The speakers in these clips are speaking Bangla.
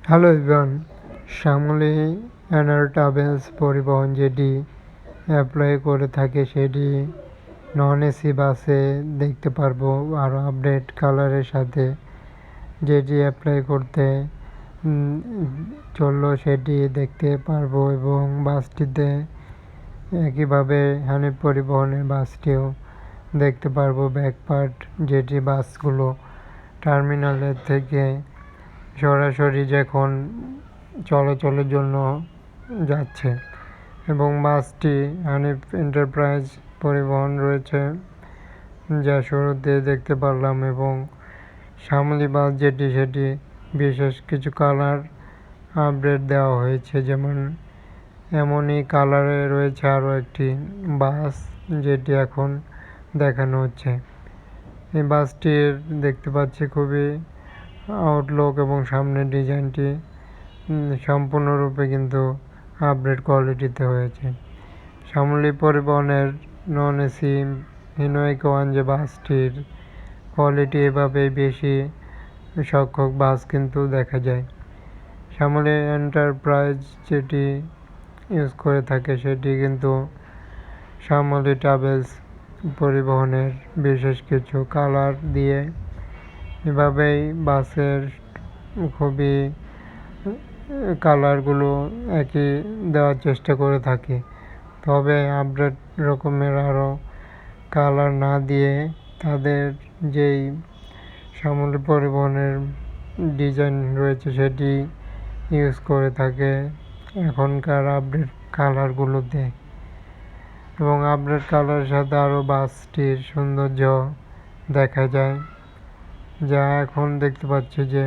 হ্যালো এভরিওয়ান, শ্যামলী এনার ট্রাভেলস পরিবহন যেটি অ্যাপ্লাই করে থাকে সেটি নন এসি বাসে দেখতে পারবো আরও আপডেট কালারের সাথে। যেটি অ্যাপ্লাই করতে চললো সেটি দেখতে পারবো এবং বাসটিতে একইভাবে হানিফ পরিবহনের বাসটিও দেখতে পারবো ব্যাক পার্ট, যেটি বাসগুলো টার্মিনালের থেকে সরাসরি যখন চলাচলের জন্য যাচ্ছে এবং বাসটি হানিফ এন্টারপ্রাইজ পরিবহন রয়েছে যা শুরুতে দেখতে পারলাম। এবং শ্যামলী বাস যেটি সেটি বিশেষ কিছু কালার আপডেট দেওয়া হয়েছে, যেমন এমনই কালারে রয়েছে আরও একটি বাস যেটি এখন দেখানো হচ্ছে। এই বাসটির দেখতে পাচ্ছি খুবই আউটলুক এবং সামনের ডিজাইনটি সম্পূর্ণরূপে কিন্তু আপডেট কোয়ালিটিতে হয়েছে। শ্যামলী পরিবহনের নন এসি হিনোয়েক ওয়ান যে বাসটির কোয়ালিটি এভাবেই বেশি সংখ্যক বাস কিন্তু দেখা যায়। শ্যামলী এন্টারপ্রাইজ যেটি ইউজ করে থাকে সেটি কিন্তু শ্যামলী ট্রাভেলস পরিবহনের বিশেষ কিছু কালার দিয়ে এভাবেই বাসের খুবই কালারগুলো একই দেওয়ার চেষ্টা করে থাকি, তবে আপডেট রকমের আরও কালার না দিয়ে তাদের যেই শ্যামলী পরিবহনের ডিজাইন রয়েছে সেটি ইউজ করে থাকে এখনকার আপডেট কালারগুলোতে। এবং আপডেট কালারের সাথে আরও বাসটির সৌন্দর্য দেখা যায়, যা এখন দেখতে পাচ্ছি যে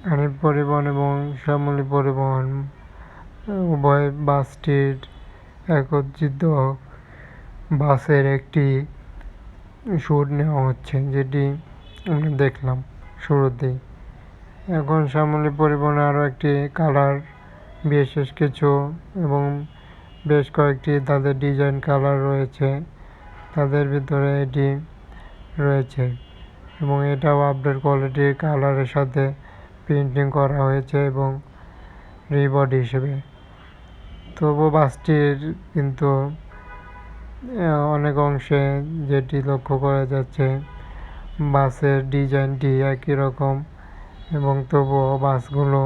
হানিফ পরিবহন এবং শ্যামলী পরিবহন উভয় বাসটির একত্রিত বাসের একটি শুট নেওয়া হচ্ছে, যেটি আমরা দেখলাম শুরুতেই। এখন শ্যামলী পরিবহনে আরও একটি কালার বিশেষ কিছু এবং বেশ কয়েকটি তাদের ডিজাইন কালার রয়েছে, তাদের ভিতরে এটি রয়েছে এবং এটাও আপডেট কোয়ালিটির কালারের সাথে প্রিন্টিং করা হয়েছে এবং রিবড হিসেবে। তবু বাসটির কিন্তু অনেক অংশে যেটি লক্ষ্য করা যাচ্ছে বাসের ডিজাইনটি একই রকম এবং তবুও বাসগুলো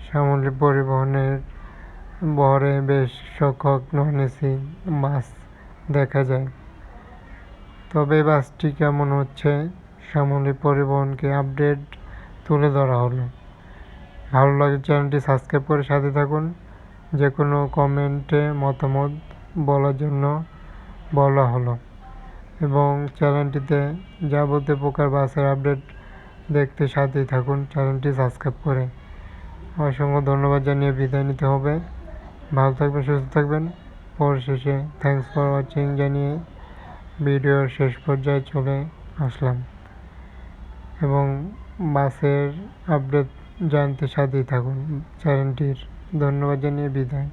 শ্যামলী পরিবহনের বহরে বেশ সংখ্যক নন এসি বাস দেখা যায়। তবে বাসটি কেমন হচ্ছে শ্যামলী পরিবহনকে আপডেট তুলে ধরা হলো। ভালো লাগে চ্যানেলটি সাবস্ক্রাইব করে সাথে থাকুন। যে কোনো কমেন্টে মতামত বলার জন্য বলা হলো এবং চ্যানেলটিতে যাবতীয় প্রকার বাসের আপডেট দেখতে সাথেই থাকুন চ্যানেলটি সাবস্ক্রাইব করে। অসংখ্য ধন্যবাদ জানিয়ে বিদায় নিতে হবে। ভালো থাকবেন, সুস্থ থাকবেন। পরিশেষে থ্যাঙ্কস ফর ওয়াচিং জানিয়ে ভিডিওর শেষ পর্যায়ে চলে আসলাম এবং বাসের আপডেট জানতে সাথেই থাকুন চ্যানেলটির। ধন্যবাদ জানিয়ে বিদায়।